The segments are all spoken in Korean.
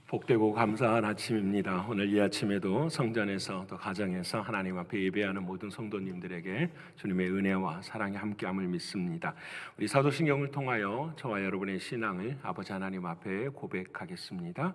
복되고 감사한 아침입니다. 오늘 이 아침에도 성전에서 또 가정에서 하나님 앞에 예배하는 모든 성도님들에게 주님의 은혜와 사랑이 함께함을 믿습니다. 우리 사도신경을 통하여 저와 여러분의 신앙을 아버지 하나님 앞에 고백하겠습니다.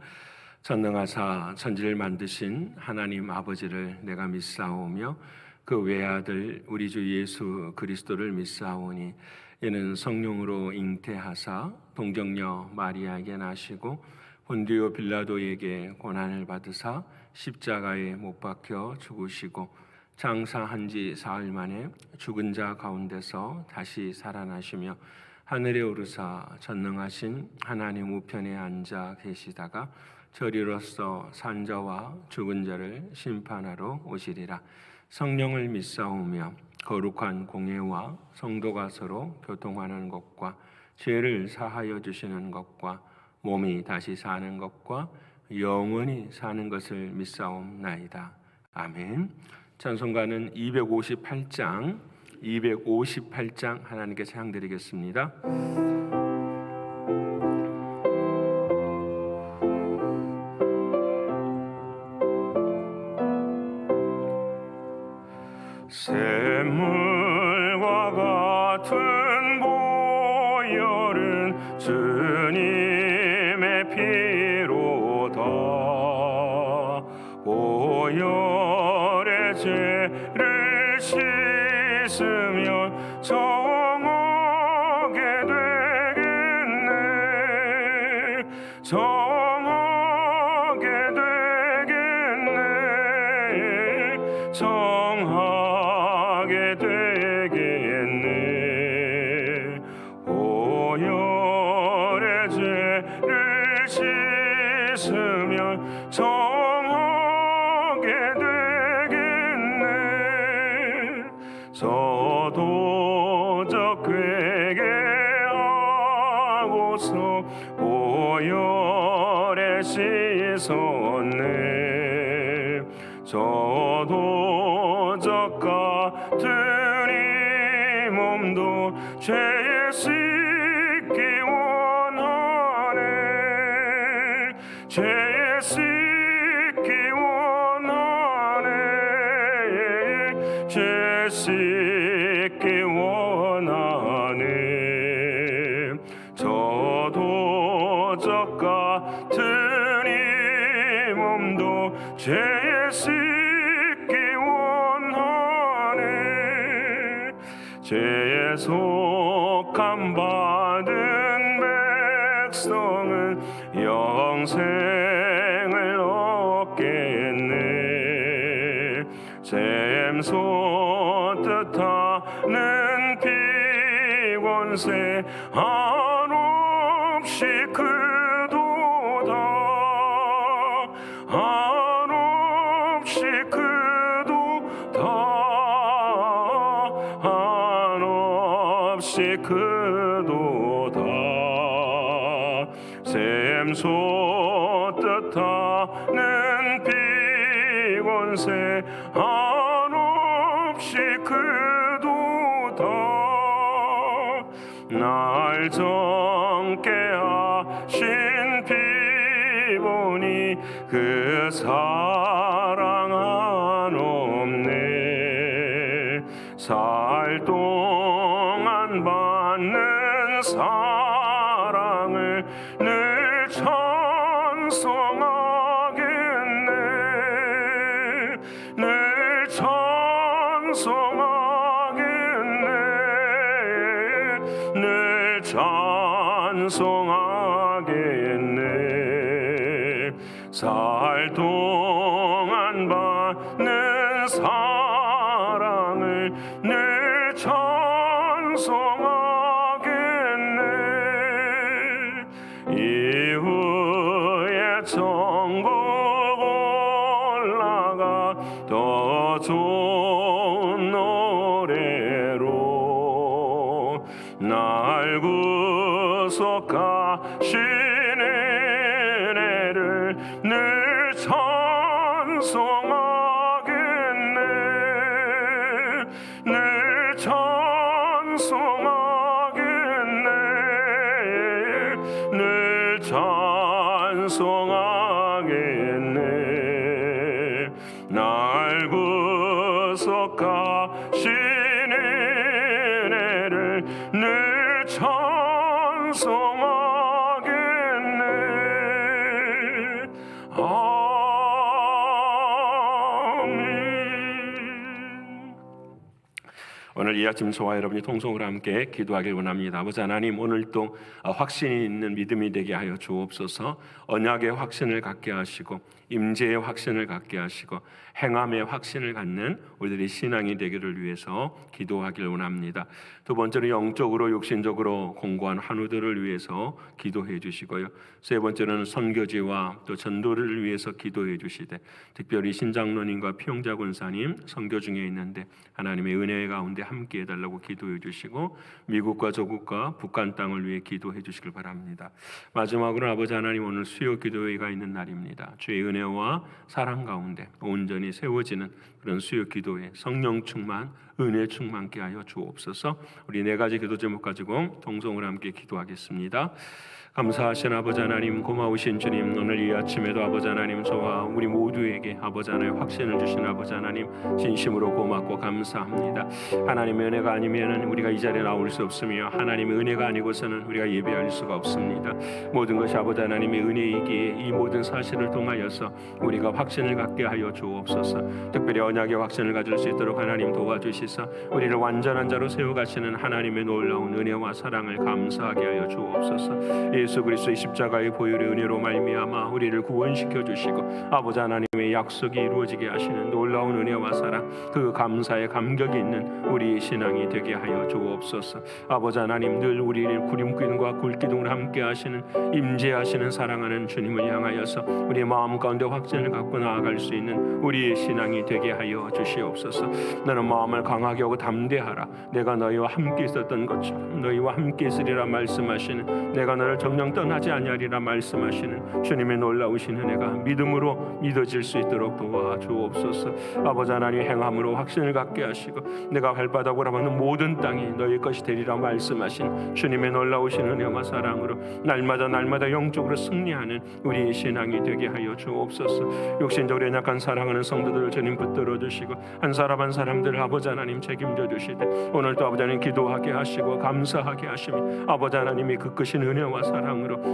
전능하사 천지를 만드신 하나님 아버지를 내가 믿사오며 그 외아들 우리 주 예수 그리스도를 믿사오니 이는 성령으로 잉태하사 동정녀 마리아에게 나시고 본디오 빌라도에게 고난을 받으사 십자가에 못 박혀 죽으시고 장사한 지 사흘 만에 죽은 자 가운데서 다시 살아나시며 하늘에 오르사 전능하신 하나님 우편에 앉아 계시다가 저리로서 산 자와 죽은 자를 심판하러 오시리라. 성령을 믿사오며 거룩한 공예와 성도가 서로 교통하는 것과 죄를 사하여 주시는 것과 몸이 다시 사는 것과 영원히 사는 것을 믿사옵나이다. 아멘. 찬송가는 258장 하나님께 찬양드리겠습니다. 샘물과 같은 보혈은 주님의 피로다. 보혈의 죄를 씻으면 정하게 되겠네. 정하게 되겠네. 정하게 되겠네. 보혈의 죄를 씻으면 정하게 되겠네. 저도적 회개하고서 보혈에 씻었네. 저도적 같은 이 몸도 죄에 씻기 원하네. 죄에 씻기 원하네. 죄 씻기 원하네. 저도 적 같은 이 몸도 죄에 씻기 원하네. 죄에 속함 받은 백성은 영생을 얻겠네. 샘소 뜻하는 피권세 한없이 크도다. 한없이 크도다. 한없이 크도다. 샘소 뜻하는 피권세 한없이 크도다. 날 정케 하신 피보니 그 사랑 한없네. 살 동안 받는 사랑을 늘 찬송하겠네. 늘 찬송하겠네. 늘 찬송하겠네. 살 동안 받는 사랑을 늘 찬송하겠네. 이후에 천국 올라가 더 좋은 노래로 날 구속하신 은혜를 늘 찬송하겠네. 늘 찬송하겠네. 늘 찬송하겠네. 찬송하겠네. 아멘. 오늘 이 아침 저와 여러분이 통성으로 함께 기도하길 원합니다. 아버지 하나님, 오늘도 확신이 있는 믿음이 되게 하여 주옵소서. 언약의 확신을 갖게 하시고 임재의 확신을 갖게 하시고 행함의 확신을 갖는 우리들의 신앙이 되기를 위해서 기도하길 원합니다. 두 번째로 영적으로 육신적으로 공고한 환우들을 위해서 기도해 주시고요. 세 번째는 선교지와 또 전도를 위해서 기도해 주시되, 특별히 신장로님과 피용자 군사님 선교 중에 있는데 하나님의 은혜 가운데 함께 해달라고 기도해 주시고, 미국과 조국과 북한 땅을 위해 기도해 주시길 바랍니다. 마지막으로 아버지 하나님, 오늘 수요 기도회가 있는 날입니다. 주의 은혜와 사랑 가운데 온전히 세워지는 그런 수요 기도회, 성령 충만, 은혜 충만케 하여 주옵소서. 우리 네 가지 기도 제목 가지고 동성으로 함께 기도하겠습니다. 감사하신 아버지 하나님, 고마우신 주님, 오늘 이 아침에도 아버지 하나님, 저와 우리 모두에게 아버지 하나님 확신을 주신 아버지 하나님, 진심으로 고맙고 감사합니다. 하나님의 은혜가 아니면 우리가 이 자리에 나올 수 없으며, 하나님의 은혜가 아니고서는 우리가 예배할 수가 없습니다. 모든 것이 아버지 하나님의 은혜이기에 이 모든 사실을 통하여서 우리가 확신을 갖게 하여 주옵소서. 특별히 언약의 확신을 가질 수 있도록 하나님 도와주시사 우리를 완전한 자로 세워가시는 하나님의 놀라운 은혜와 사랑을 감사하게 하여 주옵소서. 예수 그리스도의 십자가의 보혈의 은혜로 말미암아 우리를 구원시켜 주시고 아버지 하나님의 약속이 이루어지게 하시는 놀라운 은혜와 사랑, 그 감사에 감격이 있는 우리의 신앙이 되게 하여 주옵소서. 아버지 하나님, 늘 우리를 구림기둥과 굴기둥을 함께 하시는 임재하시는 사랑하는 주님을 향하여서 우리의 마음 가운데 확신을 갖고 나아갈 수 있는 우리의 신앙이 되게 하여 주시옵소서. 너는 마음을 강하게 하고 담대하라. 내가 너희와 함께 있었던 것처럼 너희와 함께 있으리라 말씀하시는, 내가 너를 정령 떠나지 아니하리라 말씀하시는 주님의 놀라우신 은혜가 믿음으로 믿어질 수 있도록 도와주옵소서. 아버지 하나님, 행함으로 확신을 갖게 하시고 내가 발바닥으로 하는 모든 땅이 너희 것이 되리라 말씀하신 주님의 놀라우신 은혜와 사랑으로 날마다 영적으로 승리하는 우리의 신앙이 되게 하여 주옵소서. 육신적으로 연약한 사랑하는 성도들을 주님 붙들어 주시고 한 사람 한 사람들을 아버지 하나님 책임져 주시되, 오늘도 아버지 하나님 기도하게 하시고 감사하게 하시며 아버지 하나님이 그 크신 은혜와 사랑으로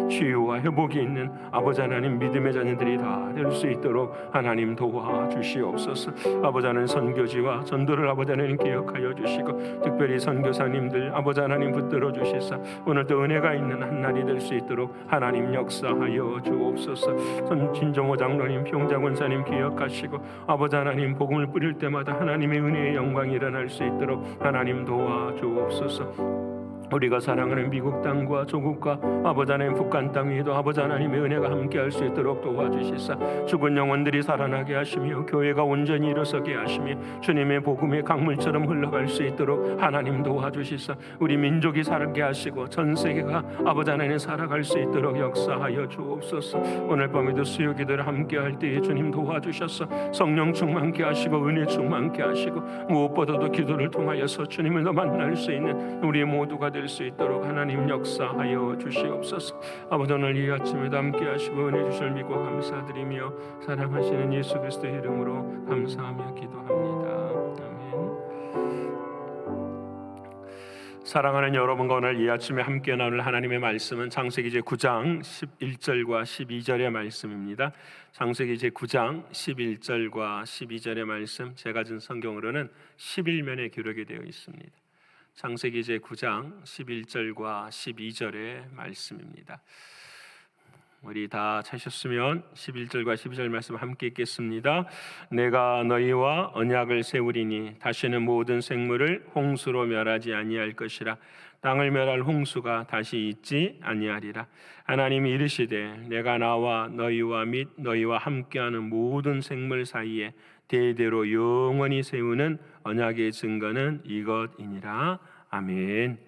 치유와 회복이 있는 아버지 하나님 믿음의 자녀들이 다 될 수 있도록 하나님 도와주시옵소서. 아버지 하나님, 선교지와 전도를 아버지 하나님 기억하여 주시고 특별히 선교사님들 아버지 하나님 붙들어 주시사 오늘도 은혜가 있는 한 날이 될 수 있도록 하나님 역사하여 주옵소서. 진정호 장로님, 피용자 권사님 기억하시고 아버지 하나님 복음을 뿌릴 때마다 하나님의 은혜의 영광이 일어날 수 있도록 하나님 도와주옵소서. 우리가 사랑하는 미국 땅과 조국과 아버지 하나님 북한 땅 위에도 아버지 하나님의 은혜가 함께할 수 있도록 도와주시사 죽은 영혼들이 살아나게 하시며 교회가 온전히 일어서게 하시며 주님의 복음의 강물처럼 흘러갈 수 있도록 하나님 도와주시사 우리 민족이 살게 하시고 전 세계가 아버지 하나님 살아갈 수 있도록 역사하여 주옵소서. 오늘 밤에도 수요 기도를 함께할 때에 주님 도와주셔서 성령 충만케 하시고 은혜 충만케 하시고 무엇보다도 기도를 통하여서 주님을 더 만날 수 있는 우리 모두가 될 수 있도록 하나님 역사하여 주시옵소서. 아버지, 오늘 이 아침에도 함께 하시고 은혜 주실 믿고 감사드리며 사랑하시는 예수 그리스도의 이름으로 감사하며 기도합니다. 아멘. 사랑하는 여러분과 오늘 이 아침에 함께 나눌 하나님의 말씀은 창세기 제9장 11절과 12절의 말씀입니다. 창세기 제9장 11절과 12절의 말씀, 제가 준 성경으로는 11면에 기록이 되어 있습니다. 창세기 제9장 11절과 12절의 말씀입니다. 우리 다 찾으셨으면 11절과 12절 말씀 함께 읽겠습니다. 내가 너희와 언약을 세우리니 다시는 모든 생물을 홍수로 멸하지 아니할 것이라. 땅을 멸할 홍수가 다시 있지 아니하리라. 하나님이 이르시되 내가 나와 너희와 및 너희와 함께하는 모든 생물 사이에 대대로 영원히 세우는 언약의 증거는 이것이니라. 아멘.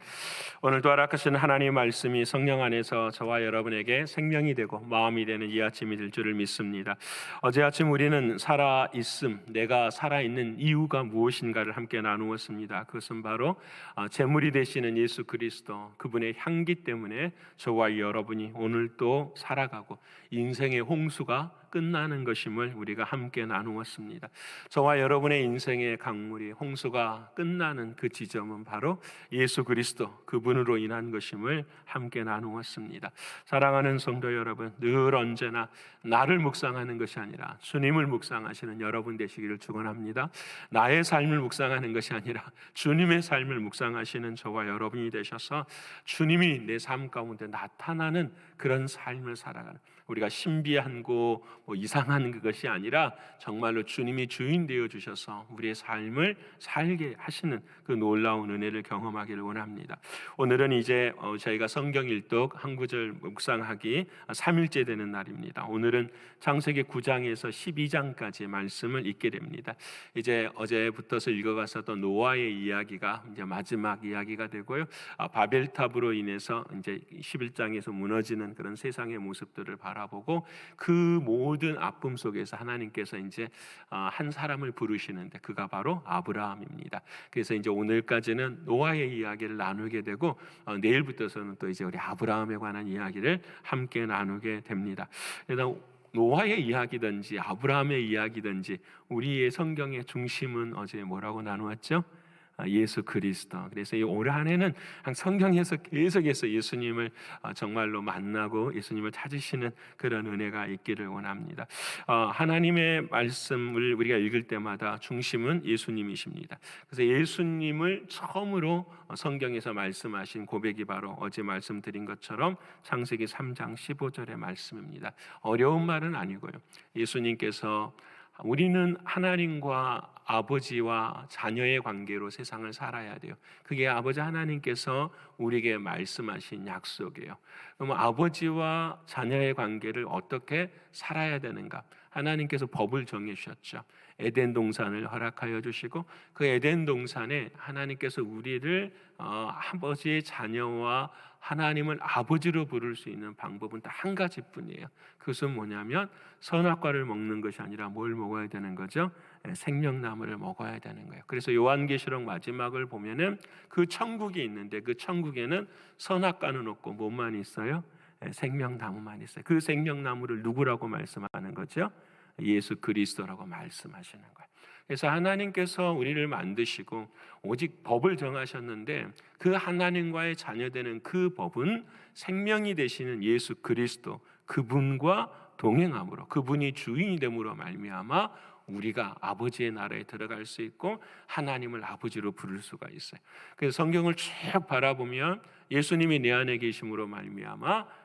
오늘도 허락하신 하나님의 말씀이 성령 안에서 저와 여러분에게 생명이 되고 마음이 되는 이 아침이 될 줄을 믿습니다. 어제 아침 우리는 살아있음, 내가 살아있는 이유가 무엇인가를 함께 나누었습니다. 그것은 바로 제물이 되시는 예수 그리스도, 그분의 향기 때문에 저와 여러분이 오늘도 살아가고 인생의 홍수가 끝나는 것임을 우리가 함께 나누었습니다. 저와 여러분의 인생의 강물이 홍수가 끝나는 그 지점은 바로 예수 그리스도 그분으로 인한 것임을 함께 나누었습니다. 사랑하는 성도 여러분, 늘 언제나 나를 묵상하는 것이 아니라 주님을 묵상하시는 여러분 되시기를 축원합니다. 나의 삶을 묵상하는 것이 아니라 주님의 삶을 묵상하시는 저와 여러분이 되셔서 주님이 내 삶 가운데 나타나는 그런 삶을 살아가는, 우리가 신비한고 이상한 그것이 아니라 정말로 주님이 주인 되어 주셔서 우리의 삶을 살게 하시는 그 놀라운 은혜를 경험하기를 원합니다. 오늘은 이제 저희가 성경 일독 한 구절 묵상하기 3일째 되는 날입니다. 오늘은 창세기 9장에서 12장까지의 말씀을 읽게 됩니다. 이제 어제부터서 읽어갔었던 노아의 이야기가 이제 마지막 이야기가 되고요. 바벨탑으로 인해서 이제 11장에서 무너지는 그런 세상의 모습들을 바라보고 그 모든 아픔 속에서 하나님께서 이제 한 사람을 부르시는데 그가 바로 아브라함입니다. 그래서 이제 오늘까지는 노아의 이야기를 나누게 되고 내일부터서는 또 이제 우리 아브라함에 관한 이야기를 함께 나누게 됩니다. 일단 노아의 이야기든지 아브라함의 이야기든지 우리의 성경의 중심은 어제 뭐라고 나누었죠? 예수 그리스도. 그래서 이 올 한 해는 성경에서 계속해서 예수님을 정말로 만나고 예수님을 찾으시는 그런 은혜가 있기를 원합니다. 하나님의 말씀을 우리가 읽을 때마다 중심은 예수님이십니다. 그래서 예수님을 처음으로 성경에서 말씀하신 고백이 바로 어제 말씀드린 것처럼 창세기 3장 15절의 말씀입니다. 어려운 말은 아니고요. 예수님께서 우리는 하나님과 아버지와 자녀의 관계로 세상을 살아야 돼요. 그게 아버지 하나님께서 우리에게 말씀하신 약속이에요. 그럼 아버지와 자녀의 관계를 어떻게 살아야 되는가? 하나님께서 법을 정해 주셨죠. 에덴 동산을 허락하여 주시고 그 에덴 동산에 하나님께서 우리를 아버지의 자녀와 하나님을 아버지로 부를 수 있는 방법은 딱 한 가지뿐이에요. 그것은 뭐냐면 선악과를 먹는 것이 아니라 뭘 먹어야 되는 거죠? 생명나무를 먹어야 되는 거예요. 그래서 요한계시록 마지막을 보면은 그 천국이 있는데 그 천국에는 선악과는 없고 뭐만 있어요? 생명나무만 있어요. 그 생명나무를 누구라고 말씀하는 거죠? 예수 그리스도라고 말씀하시는 거예요. 그래서 하나님께서 우리를 만드시고 오직 법을 정하셨는데 그 하나님과의 자녀되는 그 법은 생명이 되시는 예수 그리스도 그분과 동행함으로 그분이 주인이 됨으로 말미암아 우리가 아버지의 나라에 들어갈 수 있고 하나님을 아버지로 부를 수가 있어요. 그래서 성경을 쭉 바라보면 예수님이 내 안에 계심으로 말미암아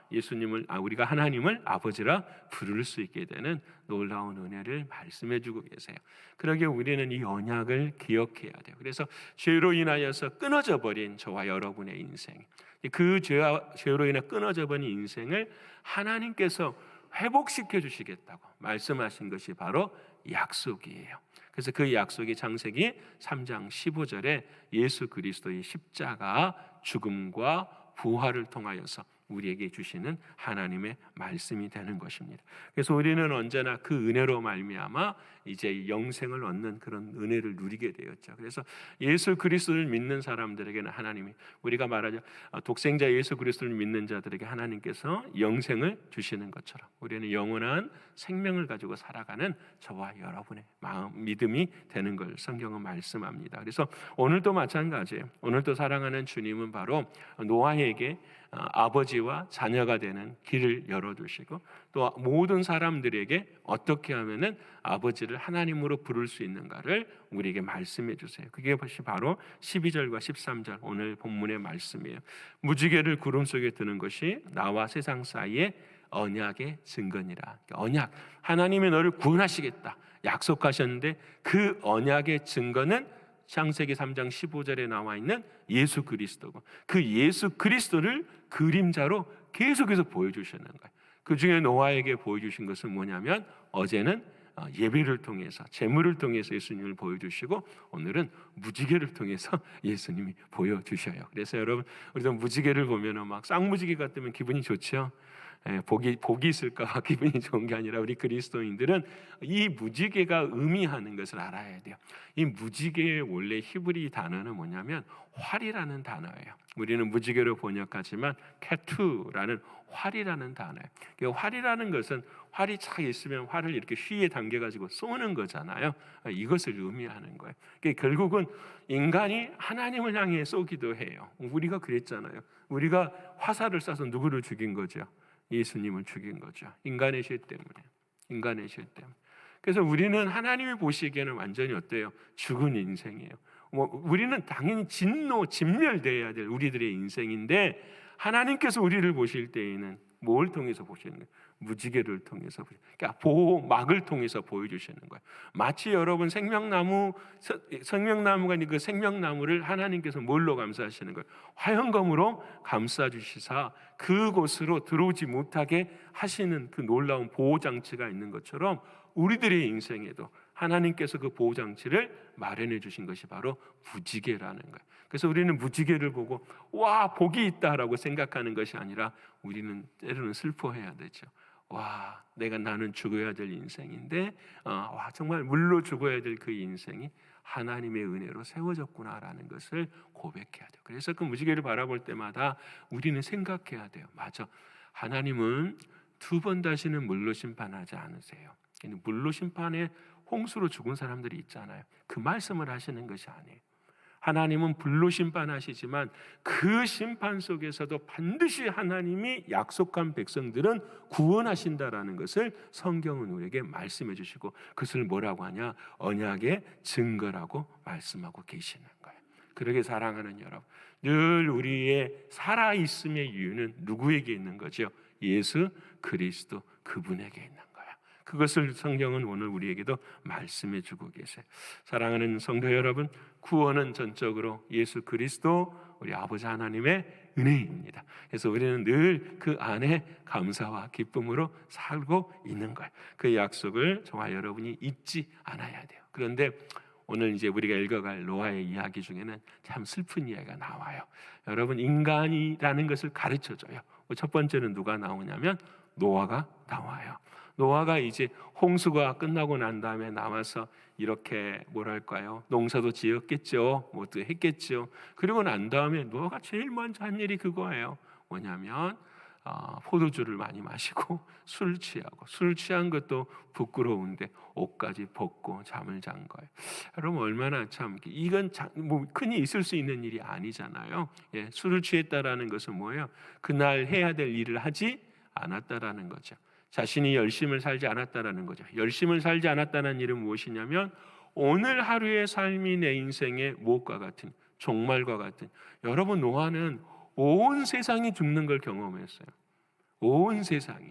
우리가 하나님을 아버지라 부를 수 있게 되는 놀라운 은혜를 말씀해주고 계세요. 그러기에 우리는 이 언약을 기억해야 돼요. 그래서 죄로 인하여서 끊어져 버린 저와 여러분의 인생, 그 죄로 인해 끊어져 버린 인생을 하나님께서 회복시켜 주시겠다고 말씀하신 것이 바로 약속이에요. 그래서 그 약속이 창세기 3장 15절에 예수 그리스도의 십자가 죽음과 부활을 통하여서 우리에게 주시는 하나님의 말씀이 되는 것입니다. 그래서 우리는 언제나 그 은혜로 말미암아 이제 영생을 얻는 그런 은혜를 누리게 되었죠. 그래서 예수 그리스도를 믿는 사람들에게는 하나님이 우리가 말하자 독생자 예수 그리스도를 믿는 자들에게 하나님께서 영생을 주시는 것처럼 우리는 영원한 생명을 가지고 살아가는 저와 여러분의 믿음이 되는 걸 성경은 말씀합니다. 그래서 오늘도 마찬가지예요. 오늘도 사랑하는 주님은 바로 노아에게 아버지와 자녀가 되는 길을 열어주시고 또 모든 사람들에게 어떻게 하면은 아버지를 하나님으로 부를 수 있는가를 우리에게 말씀해 주세요. 그게 바로 12절과 13절 오늘 본문의 말씀이에요. 무지개를 구름 속에 드는 것이 나와 세상 사이에 언약의 증거니라. 언약, 하나님이 너를 구원하시겠다 약속하셨는데 그 언약의 증거는 창세기 3장 15절에 나와 있는 예수 그리스도고 그 예수 그리스도를 그림자로 계속해서 보여주시는 거예요. 그 중에 노아에게 보여주신 것은 뭐냐면 어제는 예배를 통해서 제물을 통해서 예수님을 보여주시고 오늘은 무지개를 통해서 예수님이 보여주셔요. 그래서 여러분 우리도 무지개를 보면 막 쌍무지개 같으면 기분이 좋죠. 복이 있을까 봐 기분이 좋은 게 아니라 우리 그리스도인들은 이 무지개가 의미하는 것을 알아야 돼요. 이 무지개의 원래 히브리 단어는 뭐냐면 활이라는 단어예요. 우리는 무지개로 번역하지만 케투라는 활이라는 단어예요. 활이라는 것은 활이 착 있으면 활을 이렇게 휘에 당겨가지고 쏘는 거잖아요. 이것을 의미하는 거예요. 결국은 인간이 하나님을 향해 쏘기도 해요. 우리가 그랬잖아요. 우리가 화살을 쏴서 누구를 죽인 거죠? 예수님을 죽인 거죠. 인간의 죄 때문에. 그래서 우리는 하나님이 보시기에는 완전히 어때요? 죽은 인생이에요. 우리는 당연히 진멸돼야 될 우리들의 인생인데 하나님께서 우리를 보실 때에는 뭘 통해서 보시는 거예요? 무지개를 통해서 그러니까 보호막을 통해서 보여주시는 거예요. 마치 여러분 생명나무가 있는 그 생명나무를 하나님께서 뭘로 감싸시는 거예요? 화영검으로 감싸주시사 그곳으로 들어오지 못하게 하시는 그 놀라운 보호장치가 있는 것처럼 우리들의 인생에도 하나님께서 그 보호장치를 마련해 주신 것이 바로 무지개라는 거예요. 그래서 우리는 무지개를 보고 와 복이 있다라고 생각하는 것이 아니라 우리는 때로는 슬퍼해야 되죠. 와 나는 죽어야 될 인생인데 와 정말 물로 죽어야 될 그 인생이 하나님의 은혜로 세워졌구나라는 것을 고백해야 돼요. 그래서 그 무지개를 바라볼 때마다 우리는 생각해야 돼요. 맞아, 하나님은 두 번 다시는 물로 심판하지 않으세요. 물로 심판에 홍수로 죽은 사람들이 있잖아요. 그 말씀을 하시는 것이 아니에요. 하나님은 불로 심판하시지만 그 심판 속에서도 반드시 하나님이 약속한 백성들은 구원하신다라는 것을 성경은 우리에게 말씀해 주시고 그것을 뭐라고 하냐? 언약의 증거라고 말씀하고 계시는 거예요. 그러게 사랑하는 여러분, 늘 우리의 살아있음의 이유는 누구에게 있는 거죠? 예수 그리스도 그분에게 있는 거예요. 그것을 성경은 오늘 우리에게도 말씀해 주고 계세요. 사랑하는 성도 여러분, 구원은 전적으로 예수 그리스도 우리 아버지 하나님의 은혜입니다. 그래서 우리는 늘 그 안에 감사와 기쁨으로 살고 있는 거예요. 그 약속을 저와 여러분이 잊지 않아야 돼요. 그런데 오늘 이제 우리가 읽어갈 노아의 이야기 중에는 참 슬픈 이야기가 나와요. 여러분, 인간이라는 것을 가르쳐줘요. 첫 번째는 누가 나오냐면 노아가 나와요. 노아가 이제 홍수가 끝나고 난 다음에 나와서 이렇게 뭐랄까요? 농사도 지었겠죠. 뭐도 했겠죠. 그리고 난 다음에 노아가 제일 먼저 한 일이 그거예요. 뭐냐면 포도주를 많이 마시고 술 취하고 술 취한 것도 부끄러운데 옷까지 벗고 잠을 잔 거예요. 여러분 얼마나 참 이건 뭐 흔히 있을 수 있는 일이 아니잖아요. 예, 술을 취했다라는 것은 뭐예요? 그날 해야 될 일을 하지 않았다라는 거죠. 자신이 열심을 살지 않았다라는 거죠. 열심을 살지 않았다는 일은 무엇이냐면 오늘 하루의 삶이 내 인생의 무엇과 같은 종말과 같은. 여러분 노아는 온 세상이 죽는 걸 경험했어요. 온 세상이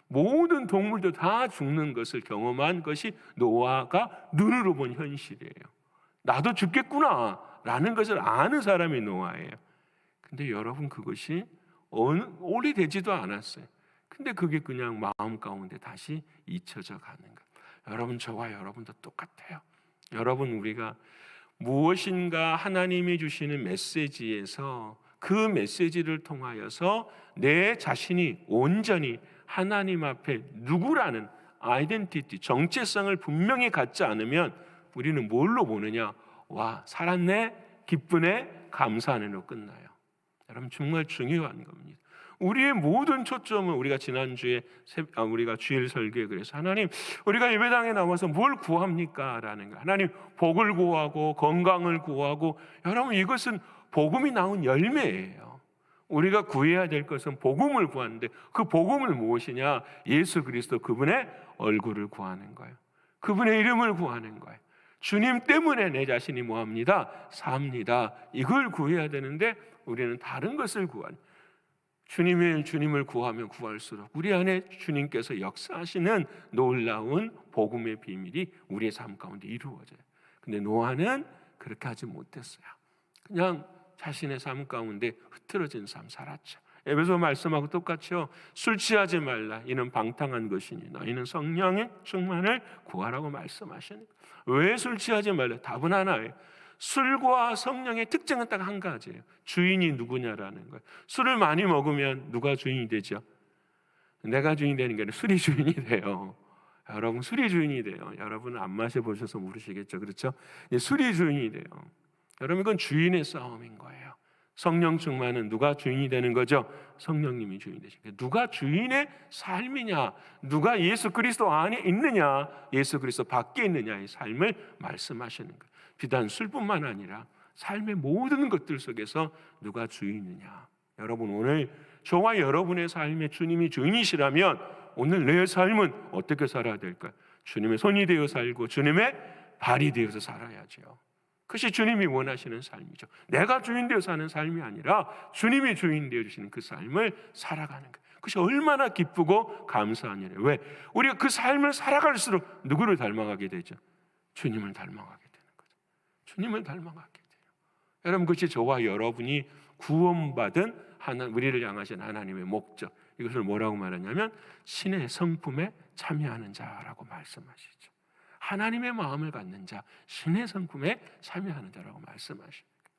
모든 동물도 다 죽는 것을 경험한 것이 노아가 눈으로 본 현실이에요. 나도 죽겠구나 라는 것을 아는 사람이 노아예요. 근데 여러분 그것이 오래되지도 않았어요. 근데 그게 그냥 마음 가운데 다시 잊혀져 가는 거예요. 여러분 저와 여러분도 똑같아요. 여러분 우리가 무엇인가 하나님이 주시는 메시지에서 그 메시지를 통하여서 내 자신이 온전히 하나님 앞에 누구라는 아이덴티티, 정체성을 분명히 갖지 않으면 우리는 뭘로 보느냐? 와, 살았네, 기쁘네, 감사하네로 끝나요. 여러분 정말 중요한 겁니다. 우리의 모든 초점은 우리가 지난주에 우리가 주일 설교에 그래서 하나님 우리가 예배당에 나와서 뭘 구합니까? 라는 거. 하나님 복을 구하고 건강을 구하고 여러분 이것은 복음이 나온 열매예요. 우리가 구해야 될 것은 복음을 구하는데 그 복음을 무엇이냐? 예수 그리스도 그분의 얼굴을 구하는 거예요. 그분의 이름을 구하는 거예요. 주님 때문에 내 자신이 뭐합니다? 삽니다. 이걸 구해야 되는데 우리는 다른 것을 구하는 주님을 구하면 구할수록 우리 안에 주님께서 역사하시는 놀라운 복음의 비밀이 우리의 삶 가운데 이루어져요. 근데 노아는 그렇게 하지 못했어요. 그냥 자신의 삶 가운데 흐트러진 삶 살았죠. 에베소 말씀하고 똑같죠. 술 취하지 말라. 이는 방탕한 것이니 너희는 성령의 충만을 구하라고 말씀하시는 거예요. 왜 술 취하지 말라? 답은 하나예요. 술과 성령의 특징은 딱 한 가지예요. 주인이 누구냐라는 거예요. 술을 많이 먹으면 누가 주인이 되죠? 내가 주인이 되는 게 아니라 술이 주인이 돼요. 여러분, 술이 주인이 돼요. 여러분은 안 마셔보셔서 모르시겠죠, 그렇죠? 술이 주인이 돼요. 여러분, 이건 주인의 싸움인 거예요. 성령 충만은 누가 주인이 되는 거죠? 성령님이 주인이 되십니다. 누가 주인의 삶이냐, 누가 예수 그리스도 안에 있느냐, 예수 그리스도 밖에 있느냐의 삶을 말씀하시는 거예요. 비단 술뿐만 아니라 삶의 모든 것들 속에서 누가 주인이냐. 여러분, 오늘 저와 여러분의 삶에 주님이 주인이시라면 오늘 내 삶은 어떻게 살아야 될까요? 주님의 손이 되어 살고 주님의 발이 되어서 살아야죠. 그것이 주님이 원하시는 삶이죠. 내가 주인 되어 사는 삶이 아니라 주님이 주인 되어 주시는 그 삶을 살아가는 거예요. 그것이 얼마나 기쁘고 감사한 일이에요. 왜? 우리가 그 삶을 살아갈수록 누구를 닮아가게 되죠? 주님을 닮아가게 되는 거죠. 주님을 닮아가게 돼요. 여러분, 그것이 저와 여러분이 구원받은 우리를 향하신 하나님의 목적, 이것을 뭐라고 말하냐면 신의 성품에 참여하는 자라고 말씀하시죠. 하나님의 마음을 갖는 자, 신의 성품에 참여하는 자라고 말씀하십니다.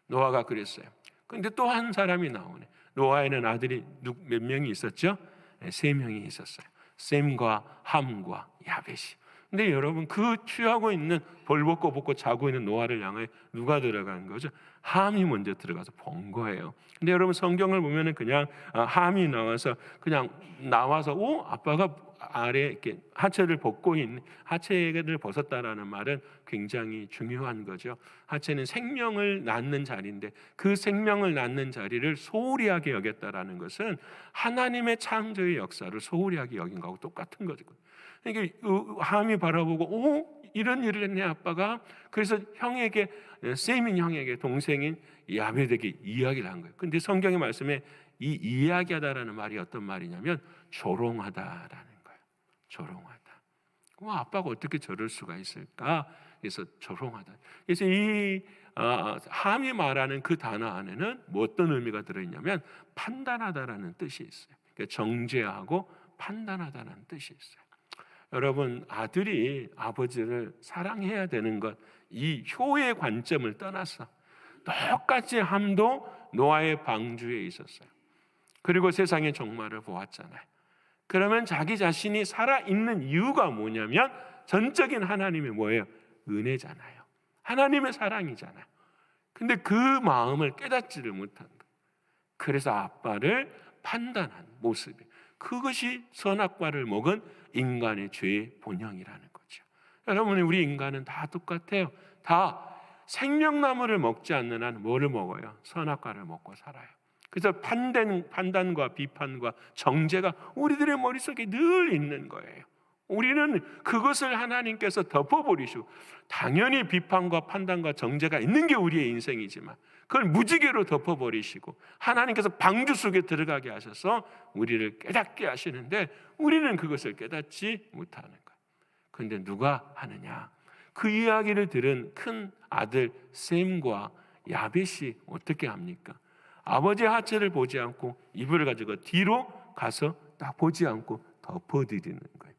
노아가 그랬어요. 그런데 또 한 사람이 나오네. 노아에는 아들이 몇 명이 있었죠? 3명이 있었어요. 셈과 함과 야벳이. 근데 여러분, 그 취하고 있는 벌벗고 자고 있는 노아를 향해 누가 들어간 거죠? 함이 먼저 들어가서 본 거예요. 근데 여러분, 성경을 보면은 그냥 함이 나와서 아빠가 아래 이렇게 하체를 벗고 있는, 하체를 벗었다라는 말은 굉장히 중요한 거죠. 하체는 생명을 낳는 자리인데 그 생명을 낳는 자리를 소홀히 하게 여겼다라는 것은 하나님의 창조의 역사를 소홀히 하게 여긴 거하고 똑같은 거죠. 그러니까 함이 바라보고 이런 일을 했네 아빠가. 그래서 형에게, 셈인 형에게 동생인 야벳에게 이야기를 한 거예요. 근데 성경의 말씀에 이 이야기하다라는 말이 어떤 말이냐면 조롱하다라는 거예요. 조롱하다. 아빠가 어떻게 저럴 수가 있을까? 그래서 조롱하다. 그래서 이 함이 말하는 그 단어 안에는 어떤 의미가 들어있냐면 판단하다라는 뜻이 있어요. 그러니까 정죄하고 판단하다라는 뜻이 있어요. 여러분, 아들이 아버지를 사랑해야 되는 것, 이 효의 관점을 떠나서 똑같이 함도 노아의 방주에 있었어요. 그리고 세상의 종말을 보았잖아요. 그러면 자기 자신이 살아있는 이유가 뭐냐면 전적인 하나님의 뭐예요? 은혜잖아요. 하나님의 사랑이잖아요. 근데 그 마음을 깨닫지를 못한 거예요. 그래서 아빠를 판단한 모습이, 그것이 선악과를 먹은 인간의 죄의 본형이라는 거죠. 여러분, 우리 인간은 다 똑같아요. 다 생명나무를 먹지 않는 한 뭐를 먹어요? 선악과를 먹고 살아요. 그래서 판단과 비판과 정죄가 우리들의 머릿속에 늘 있는 거예요. 우리는 그것을 하나님께서 덮어버리시고, 당연히 비판과 판단과 정죄가 있는 게 우리의 인생이지만 그걸 무지개로 덮어버리시고 하나님께서 방주 속에 들어가게 하셔서 우리를 깨닫게 하시는데 우리는 그것을 깨닫지 못하는 거예요. 그런데 누가 하느냐? 그 이야기를 들은 큰 아들 셈과 야벳이 어떻게 합니까? 아버지의 하체를 보지 않고 이불을 가지고 뒤로 가서 딱 보지 않고 덮어드리는 거예요.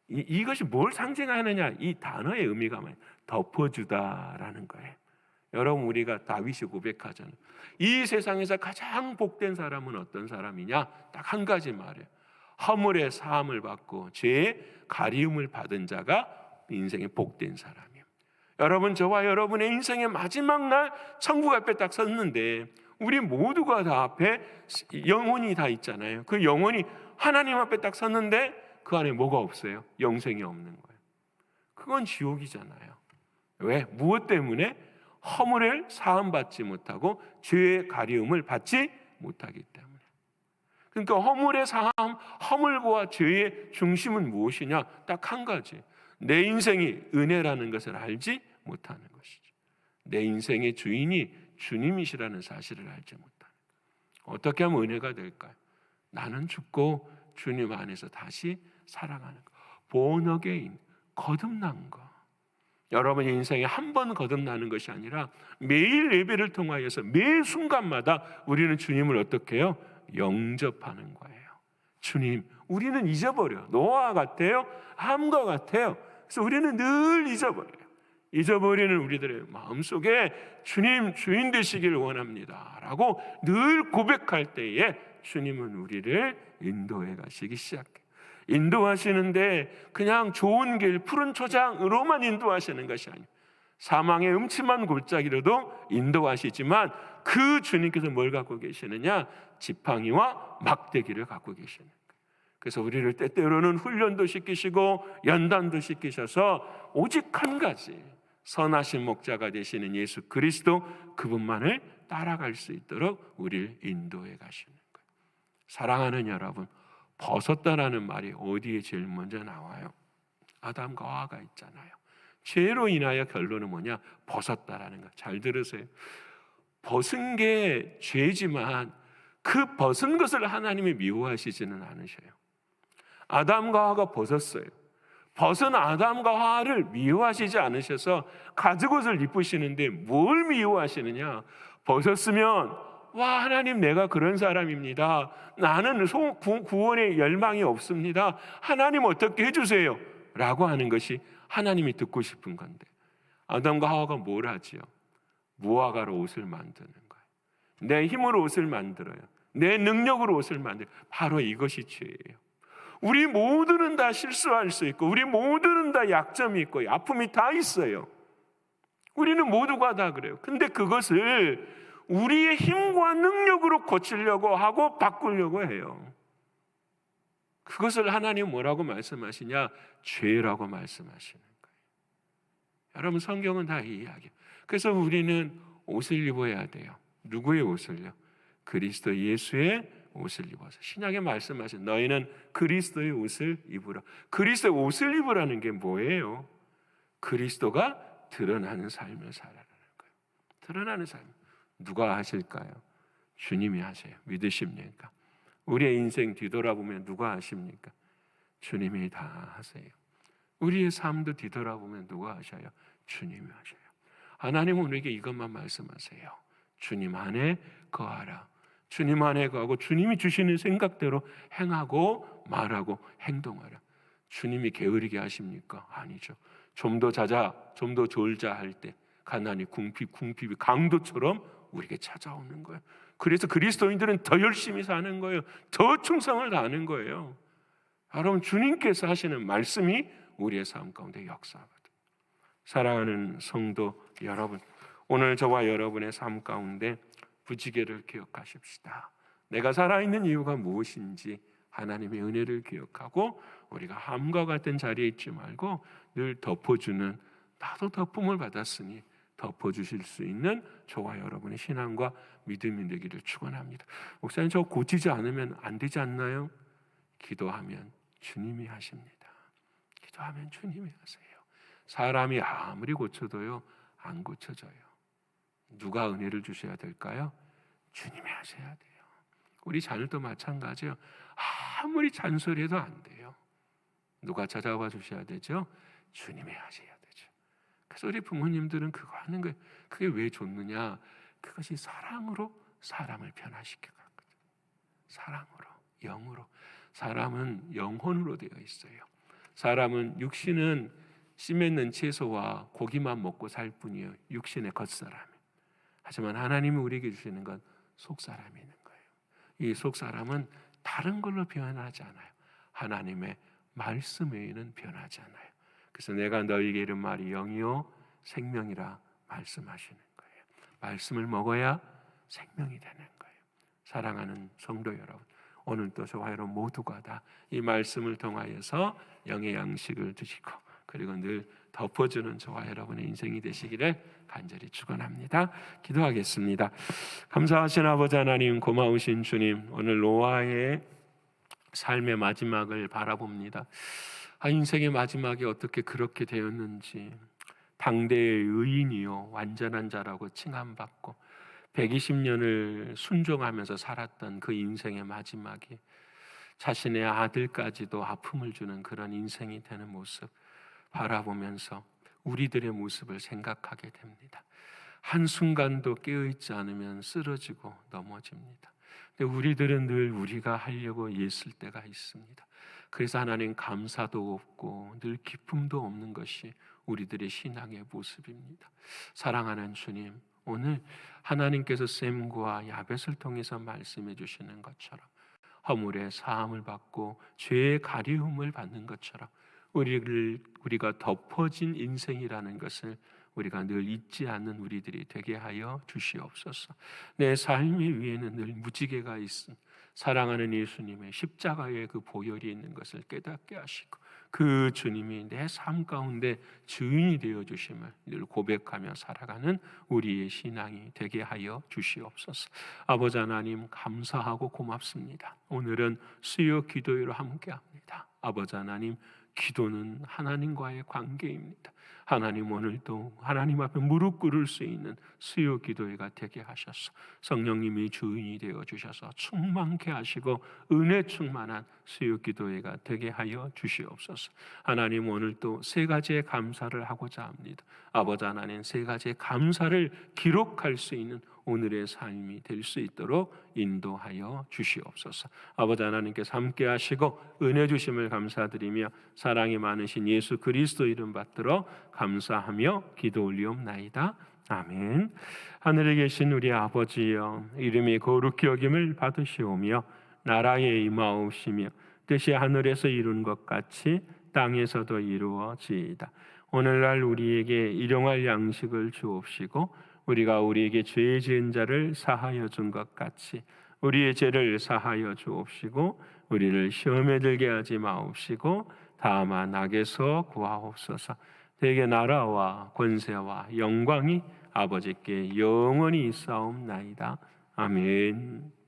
이것이 뭘 상징하느냐? 이 단어의 의미가 뭐예요? 덮어주다라는 거예요. 여러분, 우리가 다윗이 고백하잖아요. 이 세상에서 가장 복된 사람은 어떤 사람이냐? 딱 한 가지 말이에요. 허물의 사함을 받고 죄의 가리움을 받은 자가 인생의 복된 사람이에요. 여러분, 저와 여러분의 인생의 마지막 날 천국 앞에 딱 섰는데 우리 모두가 다 앞에 영혼이 다 있잖아요. 그 영혼이 하나님 앞에 딱 섰는데 그 안에 뭐가 없어요? 영생이 없는 거예요. 그건 지옥이잖아요. 왜? 무엇 때문에? 허물을 사함받지 못하고 죄의 가리움을 받지 못하기 때문에. 그러니까 허물의 사함, 허물과 죄의 중심은 무엇이냐? 딱 한 가지. 내 인생이 은혜라는 것을 알지 못하는 것이죠. 내 인생의 주인이 주님이시라는 사실을 알지 못하는 것. 어떻게 하면 은혜가 될까요? 나는 죽고 주님 안에서 다시 살아가는 것. born again, 거듭난 것. 여러분의 인생에 한 번 거듭나는 것이 아니라 매일 예배를 통하여서 매 순간마다 우리는 주님을 어떻게 해요? 영접하는 거예요. 주님, 우리는 잊어버려. 노아와 같아요. 함과 같아요. 그래서 우리는 늘 잊어버려요. 잊어버리는 우리들의 마음속에 주님 주인 되시기를 원합니다 라고 늘 고백할 때에 주님은 우리를 인도해 가시기 시작해요. 인도하시는데 그냥 좋은 길, 푸른 초장으로만 인도하시는 것이 아니에요. 사망의 음침한 골짜기로도 인도하시지만 그 주님께서 뭘 갖고 계시느냐? 지팡이와 막대기를 갖고 계시는 거예요. 그래서 우리를 때때로는 훈련도 시키시고 연단도 시키셔서 오직 한 가지, 선하신 목자가 되시는 예수 그리스도, 그분만을 따라갈 수 있도록 우리를 인도해 가시는 거예요. 사랑하는 여러분, 벗었다라는 말이 어디에 제일 먼저 나와요? 아담과 하와가 있잖아요. 죄로 인하여 결론은 뭐냐? 벗었다라는 거. 잘 들으세요. 벗은 게 죄지만 그 벗은 것을 하나님이 미워하시지는 않으셔요. 아담과 하와가 벗었어요. 벗은 아담과 하와를 미워하시지 않으셔서 가죽옷을 입으시는데 뭘 미워하시느냐? 벗었으면 와, 하나님, 내가 그런 사람입니다. 나는 구원의 열망이 없습니다. 하나님 어떻게 해주세요? 라고 하는 것이 하나님이 듣고 싶은 건데, 아담과 하와가 뭘 하지요? 무화과로 옷을 만드는 거예요. 내 힘으로 옷을 만들어요. 내 능력으로 옷을 만들어요. 바로 이것이 죄예요. 우리 모두는 다 실수할 수 있고, 우리 모두는 다 약점이 있고 아픔이 다 있어요. 우리는 모두가 다 그래요. 근데 그것을 우리의 힘과 능력으로 고치려고 하고 바꾸려고 해요. 그것을 하나님 뭐라고 말씀하시냐? 죄라고 말씀하시는 거예요. 여러분, 성경은 다 이 이야기예요. 그래서 우리는 옷을 입어야 돼요. 누구의 옷을요? 그리스도 예수의 옷을 입어서. 신약에 말씀하신 너희는 그리스도의 옷을 입으라. 그리스도의 옷을 입으라는 게 뭐예요? 그리스도가 드러나는 삶을 살아라는 거예요. 드러나는 삶. 누가 하실까요? 주님이 하세요. 믿으십니까? 우리의 인생 뒤돌아보면 누가 하십니까? 주님이 다 하세요. 우리의 삶도 뒤돌아보면 누가 하셔요? 주님이 하셔요. 하나님은 우리에게 이것만 말씀하세요. 주님 안에 거하라. 주님 안에 거하고 주님이 주시는 생각대로 행하고 말하고 행동하라. 주님이 게으르게 하십니까? 아니죠. 좀 더 자자, 좀 더 졸자 할 때 가난이 궁핍이 강도처럼 우리에게 찾아오는 거예요. 그래서 그리스도인들은 더 열심히 사는 거예요. 더 충성을 다하는 거예요. 여러분, 주님께서 하시는 말씀이 우리의 삶 가운데 역사하거든요. 사랑하는 성도 여러분, 오늘 저와 여러분의 삶 가운데 부지계를 기억하십시다. 내가 살아있는 이유가 무엇인지 하나님의 은혜를 기억하고 우리가 함과 같은 자리에 있지 말고 늘 덮어주는, 나도 덮음을 받았으니 덮어주실 수 있는 저와 여러분의 신앙과 믿음이 되기를 축원합니다. 목사님, 저 고치지 않으면 안 되지 않나요? 기도하면 주님이 하십니다. 기도하면 주님이 하세요. 사람이 아무리 고쳐도요, 안 고쳐져요. 누가 은혜를 주셔야 될까요? 주님이 하셔야 돼요. 우리 자녀도 마찬가지예요. 아무리 잔소리해도 안 돼요. 누가 찾아와 주셔야 되죠? 주님이 하셔야 되죠. 그래서 우리 부모님들은 그거 하는 거예요. 그게 왜 좋느냐? 그것이 사랑으로 사람을 변화시켜 갔거든요. 사랑으로, 영으로. 사람은 영혼으로 되어 있어요. 사람은, 육신은 씨 맺는 채소와 고기만 먹고 살 뿐이에요. 육신의 겉사람. 하지만 하나님이 우리에게 주시는 건 속사람이 있는 거예요. 이 속사람은 다른 걸로 변하지 않아요. 하나님의 말씀 외에는 변하지 않아요. 그래서 내가 너희에게 이른 말이 영이요 생명이라 말씀하시는 거예요. 말씀을 먹어야 생명이 되는 거예요. 사랑하는 성도 여러분, 오늘 또 저와 여러분 모두가 다 이 말씀을 통하여서 영의 양식을 드시고 그리고 늘 덮어주는 저와 여러분의 인생이 되시기를 간절히 축원합니다. 기도하겠습니다. 감사하신 아버지 하나님, 고마우신 주님, 오늘 노아의 삶의 마지막을 바라봅니다. 인생의 마지막이 어떻게 그렇게 되었는지, 당대의 의인이요 완전한 자라고 칭함받고 120년을 순종하면서 살았던 그 인생의 마지막이 자신의 아들까지도 아픔을 주는 그런 인생이 되는 모습 바라보면서 우리들의 모습을 생각하게 됩니다. 한순간도 깨어있지 않으면 쓰러지고 넘어집니다. 근데 우리들은 늘 우리가 하려고 애쓸 때가 있습니다. 그래서 하나님, 감사도 없고 늘 기쁨도 없는 것이 우리들의 신앙의 모습입니다. 사랑하는 주님, 오늘 하나님께서 셈과 야벳을 통해서 말씀해 주시는 것처럼 허물의 사함을 받고 죄의 가리움을 받는 것처럼 우리가 덮어진 인생이라는 것을 우리가 늘 잊지 않는 우리들이 되게 하여 주시옵소서. 내 삶의 위에는 늘 무지개가 있음, 사랑하는 예수님의 십자가의 그 보혈이 있는 것을 깨닫게 하시고 그 주님이 내 삶 가운데 주인이 되어 주심을 늘 고백하며 살아가는 우리의 신앙이 되게 하여 주시옵소서. 아버지 하나님, 감사하고 고맙습니다. 오늘은 수요 기도회로 함께합니다. 아버지 하나님, 기도는 하나님과의 관계입니다. 하나님, 오늘도 하나님 앞에 무릎 꿇을 수 있는 수요 기도회가 되게 하셔서 성령님이 주인이 되어 주셔서 충만케 하시고 은혜 충만한 수요 기도회가 되게 하여 주시옵소서. 하나님, 오늘도 세 가지의 감사를 하고자 합니다. 아버지 하나님, 세 가지의 감사를 기록할 수 있는 오늘의 삶이 될 수 있도록 인도하여 주시옵소서. 아버지 하나님께서 함께 하시고 은혜 주심을 감사드리며 사랑이 많으신 예수 그리스도 이름 받들어 감사하며 기도 올리옵나이다. 아멘. 하늘에 계신 우리 아버지여, 이름이 거룩히 여김을 받으시오며 나라에 임하옵시며 뜻이 하늘에서 이룬 것 같이 땅에서도 이루어지이다. 오늘날 우리에게 일용할 양식을 주옵시고 우리가 우리에게 죄 지은 자를 사하여 준 것 같이 우리의 죄를 사하여 주옵시고 우리를 시험에 들게 하지 마옵시고 다만 악에서 구하옵소서. 대개 나라와 권세와 영광이 아버지께 영원히 있사옵나이다. 아멘.